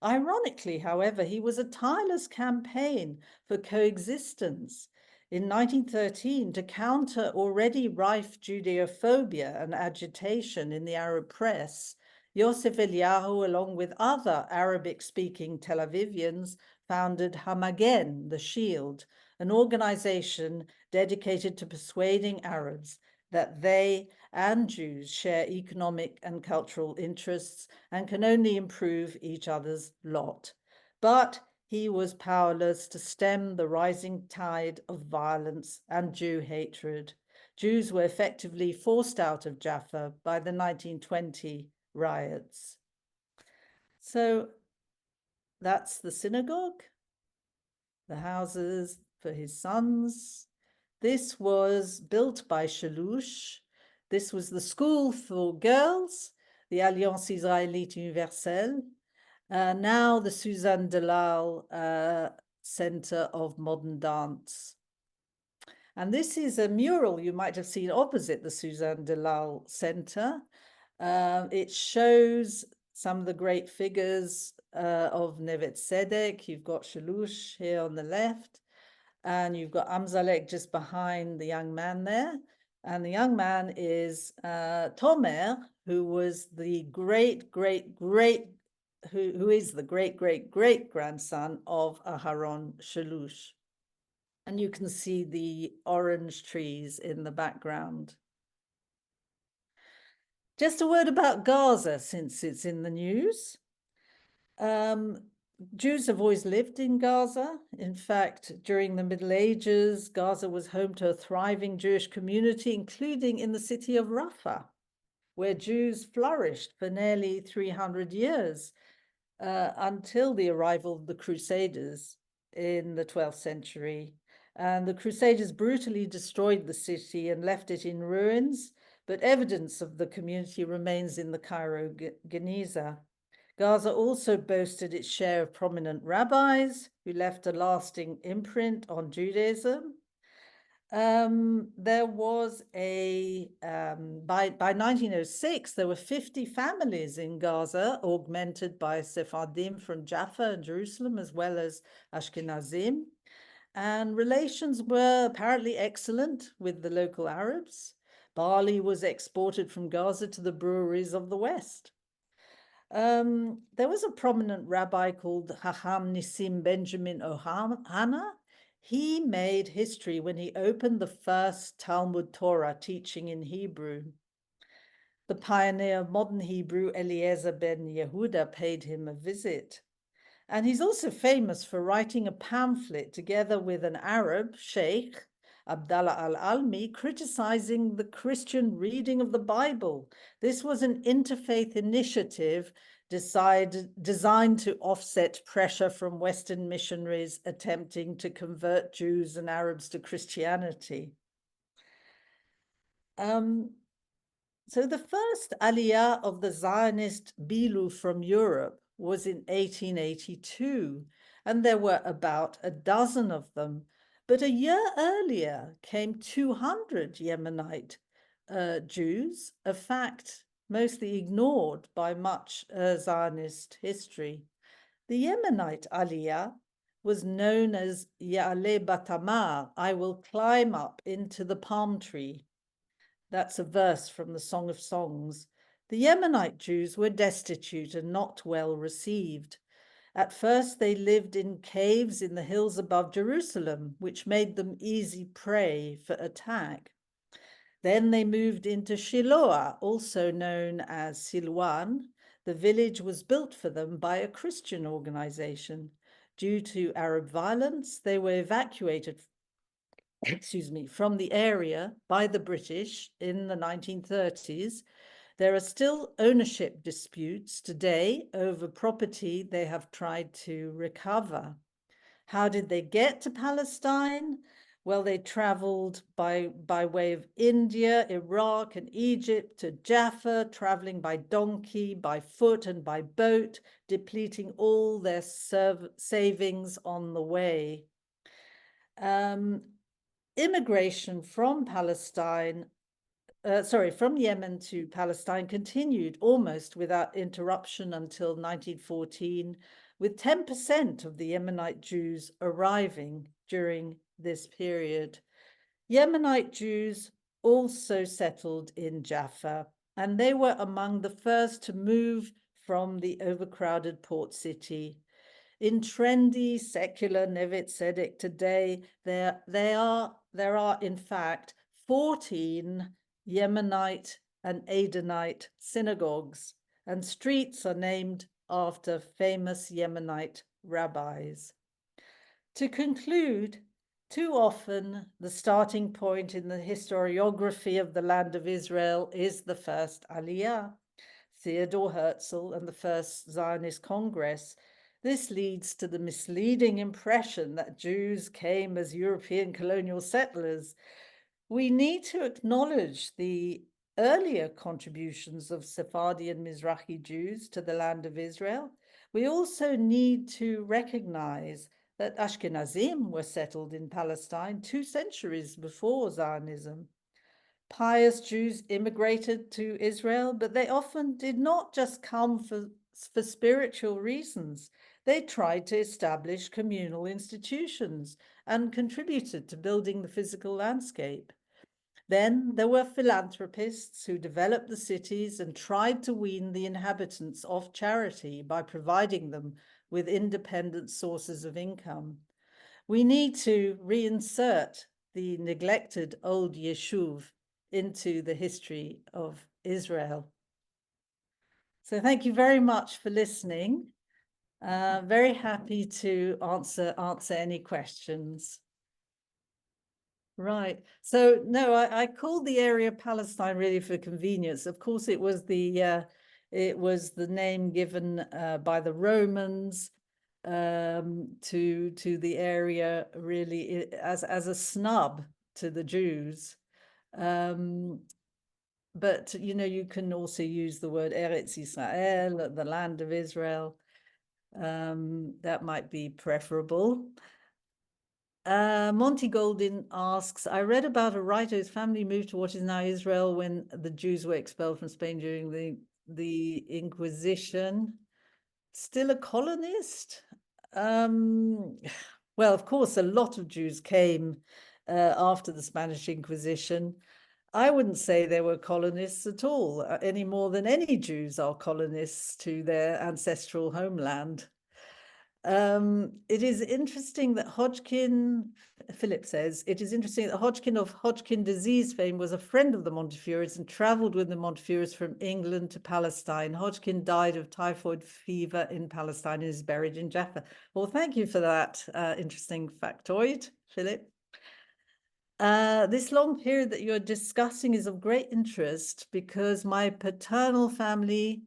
Ironically, however, he was a tireless campaign for coexistence. In 1913, to counter already rife Judeophobia and agitation in the Arab press, Yosef Eliyahu, along with other Arabic-speaking Tel Avivians, founded Hamagen, the Shield, an organization dedicated to persuading Arabs that they and Jews share economic and cultural interests and can only improve each other's lot. But he was powerless to stem the rising tide of violence and Jew hatred. Jews were effectively forced out of Jaffa by the 1920 riots. So that's the synagogue, the houses for his sons. This was built by Chelouche. This was the school for girls, the Alliance Israélite Universelle. Now the Suzanne Delal Center of Modern Dance. And this is a mural you might have seen opposite the Suzanne Delal Center. It shows some of the great figures of Neve Tzedek. You've got Chelouche here on the left, and you've got Amzalak just behind the young man there. And the young man is Tomer, who was the who is the great-great-great-grandson of Aharon Chelouche. And you can see the orange trees in the background. Just a word about Gaza, since it's in the news. Jews have always lived in Gaza. In fact, during the Middle Ages, Gaza was home to a thriving Jewish community, including in the city of Rafah, where Jews flourished for nearly 300 years until the arrival of the Crusaders in the 12th century. And the Crusaders brutally destroyed the city and left it in ruins, but evidence of the community remains in the Cairo Geniza. Gaza also boasted its share of prominent rabbis who left a lasting imprint on Judaism. There was by 1906, there were 50 families in Gaza, augmented by Sephardim from Jaffa and Jerusalem, as well as Ashkenazim. And relations were apparently excellent with the local Arabs. Barley was exported from Gaza to the breweries of the West. There was a prominent rabbi called Hacham Nissim Benjamin Ohana. He made history when he opened the first Talmud Torah teaching in Hebrew. The pioneer of modern Hebrew, Eliezer ben Yehuda, paid him a visit. And he's also famous for writing a pamphlet together with an Arab, Sheikh Abdallah al-Almi, criticizing the Christian reading of the Bible. This was an interfaith initiative designed to offset pressure from Western missionaries attempting to convert Jews and Arabs to Christianity. So the first aliyah of the Zionist Bilu from Europe was in 1882, and there were about a dozen of them. But a year earlier came 200 Yemenite Jews, a fact mostly ignored by much Zionist history. The Yemenite aliyah was known as Ya'ale Batamar, I will climb up into the palm tree. That's a verse from the Song of Songs. The Yemenite Jews were destitute and not well received. At first, they lived in caves in the hills above Jerusalem, which made them easy prey for attack. Then they moved into Shiloah, also known as Silwan. The village was built for them by a Christian organization. Due to Arab violence, they were evacuated from the area by the British in the 1930s. There are still ownership disputes today over property they have tried to recover. How did they get to Palestine? Well, they traveled by way of India, Iraq, and Egypt to Jaffa, traveling by donkey, by foot, and by boat, depleting all their savings on the way. Immigration from from Yemen to Palestine continued almost without interruption until 1914, with 10% of the Yemenite Jews arriving during this period. Yemenite Jews also settled in Jaffa, and they were among the first to move from the overcrowded port city. In trendy secular Neve Tzedek today, there are in fact 14 Yemenite and Adenite synagogues, and streets are named after famous Yemenite rabbis. To conclude, too often the starting point in the historiography of the land of Israel is the first Aliyah, Theodor Herzl, and the first Zionist Congress. This leads to the misleading impression that Jews came as European colonial settlers. We need to acknowledge the earlier contributions of Sephardi and Mizrahi Jews to the land of Israel. We also need to recognize that Ashkenazim were settled in Palestine 2 centuries before Zionism. Pious Jews immigrated to Israel, but they often did not just come for spiritual reasons. They tried to establish communal institutions and contributed to building the physical landscape. Then there were philanthropists who developed the cities and tried to wean the inhabitants off charity by providing them with independent sources of income. We need to reinsert the neglected Old Yishuv into the history of Israel. So thank you very much for listening. Very happy to answer any questions. Right. So no, I called the area Palestine really for convenience. Of course, it was the name given by the Romans. to the area, really as a snub to the Jews. But you can also use the word Eretz Israel, the land of Israel. That might be preferable. Monty Goldin asks, I read about a writer whose family moved to what is now Israel when the Jews were expelled from Spain during the Inquisition. Still a colonist? Well, of course, a lot of Jews came after the Spanish Inquisition. I wouldn't say they were colonists at all, any more than any Jews are colonists to their ancestral homeland. It is interesting that Philip says, it is interesting that Hodgkin of Hodgkin disease fame was a friend of the Montefiores and traveled with the Montefiores from England to Palestine. Hodgkin died of typhoid fever in Palestine and is buried in Jaffa. Well, thank you for that interesting factoid, Philip. This long period that you're discussing is of great interest because my paternal family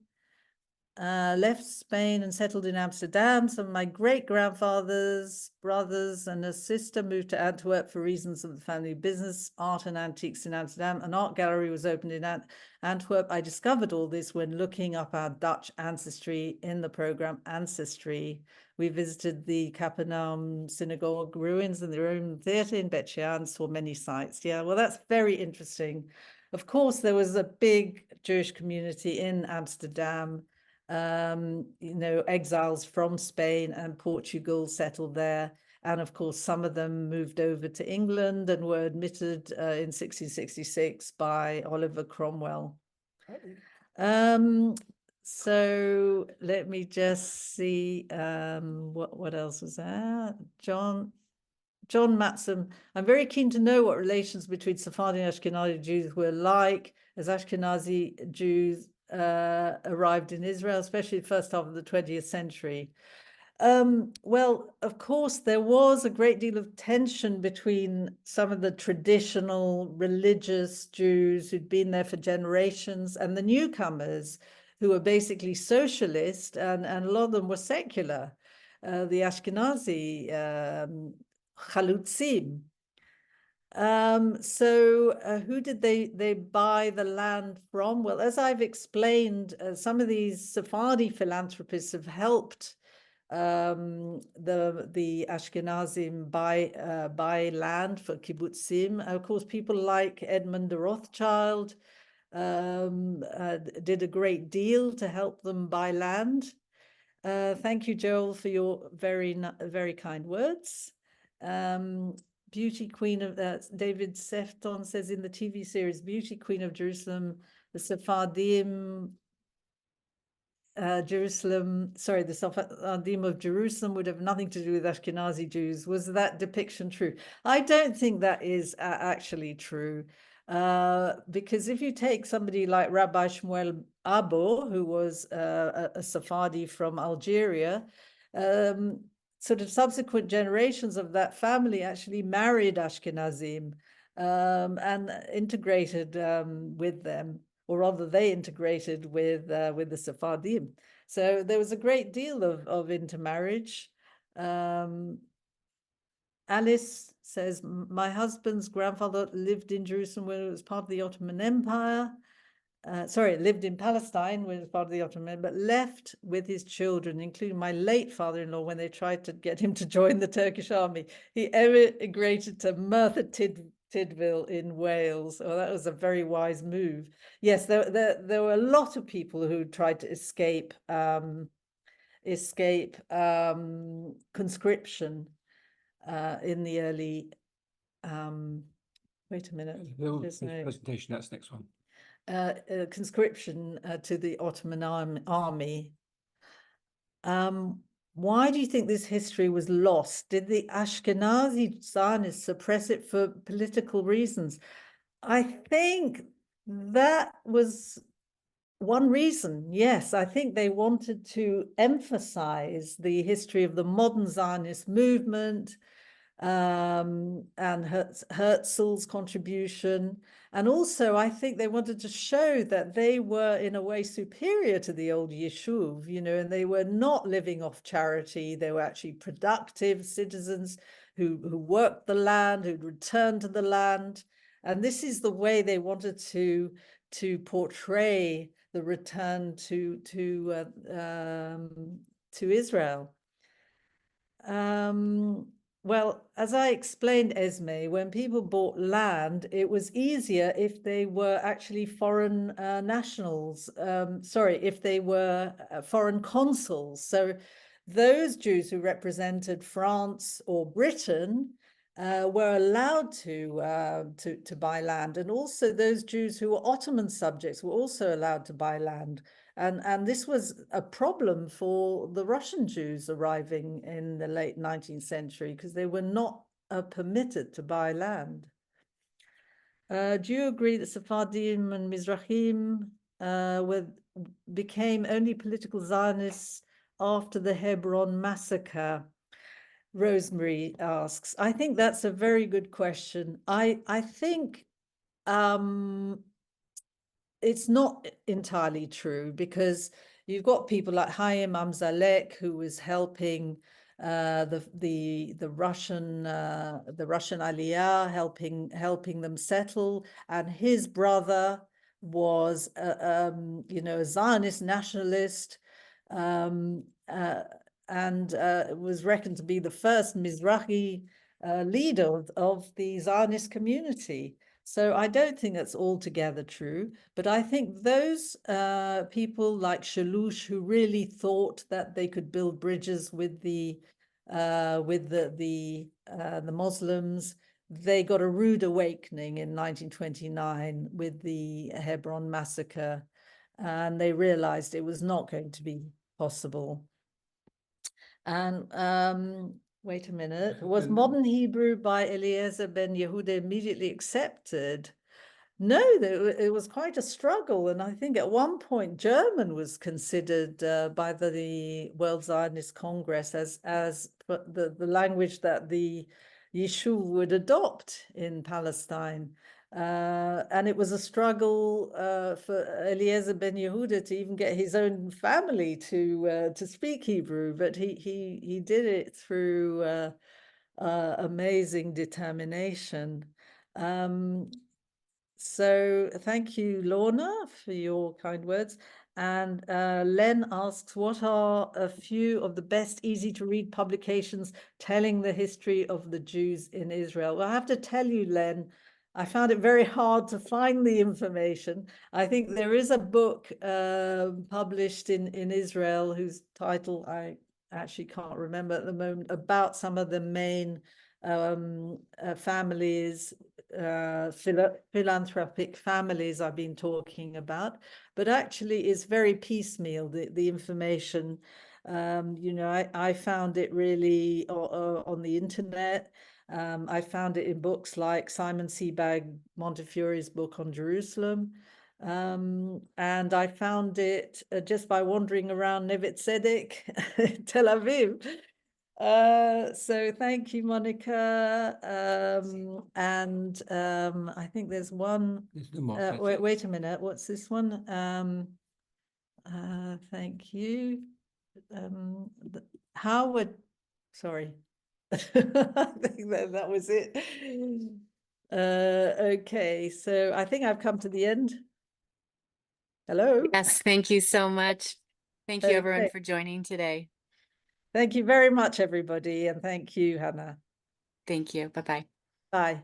left Spain and settled in Amsterdam. Some of my great-grandfather's brothers and a sister moved to Antwerp for reasons of the family business, art and antiques in Amsterdam. An art gallery was opened in Antwerp. I discovered all this when looking up our Dutch ancestry in the program Ancestry. We visited the Capernaum Synagogue ruins and the Roman Theatre in Bet Shean, saw many sites. Yeah, well, that's very interesting. Of course, there was a big Jewish community in Amsterdam. Exiles from Spain and Portugal settled there. And of course, some of them moved over to England and were admitted in 1666 by Oliver Cromwell. So let me just see what else was there. John Matson, I'm very keen to know what relations between Sephardi and Ashkenazi Jews were like as Ashkenazi Jews arrived in Israel, especially the first half of the 20th century. Well, of course, there was a great deal of tension between some of the traditional religious Jews who'd been there for generations and the newcomers who were basically socialist, and a lot of them were secular. The Ashkenazi chalutzim. So who did they buy the land from? Well, as I've explained, some of these Sephardi philanthropists have helped the Ashkenazim buy land for kibbutzim. Of course, people like Edmund de Rothschild did a great deal to help them buy land. Thank you, Joel, for your very kind words. Beauty Queen of David Sefton says in the TV series Beauty Queen of Jerusalem, the Sephardim the Sephardim of Jerusalem would have nothing to do with Ashkenazi Jews. Was that depiction true? I don't think that is actually true. Because if you take somebody like Rabbi Shmuel Abo, who was a Sephardi from Algeria, sort of subsequent generations of that family actually married Ashkenazim and integrated with them, or rather they integrated with the Sephardim. So there was a great deal of intermarriage. Alice says, my husband's grandfather lived in Jerusalem when it was part of the Ottoman Empire. Lived in Palestine when it was part of the Ottoman, but left with his children, including my late father-in-law, when they tried to get him to join the Turkish army. He emigrated to Merthyr Tydfil in Wales. Oh, that was a very wise move. Yes, there were a lot of people who tried to escape conscription in the early. Wait a minute.
Presentation. That's the next one.
Conscription to the Ottoman army. Why do you think this history was lost? Did the Ashkenazi Zionists suppress it for political reasons? I think that was one reason. Yes, I think they wanted to emphasize the history of the modern Zionist movement, and Herzl's contribution. And also, I think they wanted to show that they were in a way superior to the Old Yishuv, and they were not living off charity. They were actually productive citizens who worked the land, who'd returned to the land. And this is the way they wanted to portray the return to Israel. Well, as I explained, Esme, when people bought land, it was easier if they were actually foreign nationals. If they were foreign consuls. So those Jews who represented France or Britain were allowed to buy land, and also those Jews who were Ottoman subjects were also allowed to buy land. And this was a problem for the Russian Jews arriving in the late 19th century because they were not permitted to buy land. Do you agree that Sephardim and Mizrahim became only political Zionists after the Hebron massacre? Rosemary asks. I think that's a very good question. I think it's not entirely true, because you've got people like Chaim Amzalak, who was helping the Russian aliyah, helping them settle, and his brother was a Zionist nationalist, and was reckoned to be the first Mizrahi leader of the Zionist community. So I don't think that's altogether true, but I think those people like Chelouche, who really thought that they could build bridges with the Muslims, they got a rude awakening in 1929 with the Hebron massacre, and they realized it was not going to be possible. And wait a minute, was modern Hebrew by Eliezer ben Yehuda immediately accepted? No, it was quite a struggle. And I think at one point German was considered by the World Zionist Congress as the language that the Yishuv would adopt in Palestine. And it was a struggle for Eliezer ben Yehuda to even get his own family to speak Hebrew, but he did it through amazing determination. So thank you, Lorna, for your kind words. And Len asks, what are a few of the best easy-to-read publications telling the history of the Jews in Israel? Well, I have to tell you, Len, I found it very hard to find the information. I think there is a book published in Israel whose title I actually can't remember at the moment, about some of the main families, philanthropic families I've been talking about, but actually it's very piecemeal, the information. I found it really on the internet. I found it in books like Simon Sebag Montefiore's book on Jerusalem. And I found it just by wandering around Neve Tzedek, Tel Aviv. So thank you, Monica. And I think there's one. Wait a minute. What's this one? Thank you. Howard. Sorry. I think that was it. Okay, so I think I've come to the end. Hello.
Yes, thank you so much. Thank you, everyone, for joining today.
Thank you very much, everybody, and thank you, Hannah.
Thank you. Bye-bye.
Bye.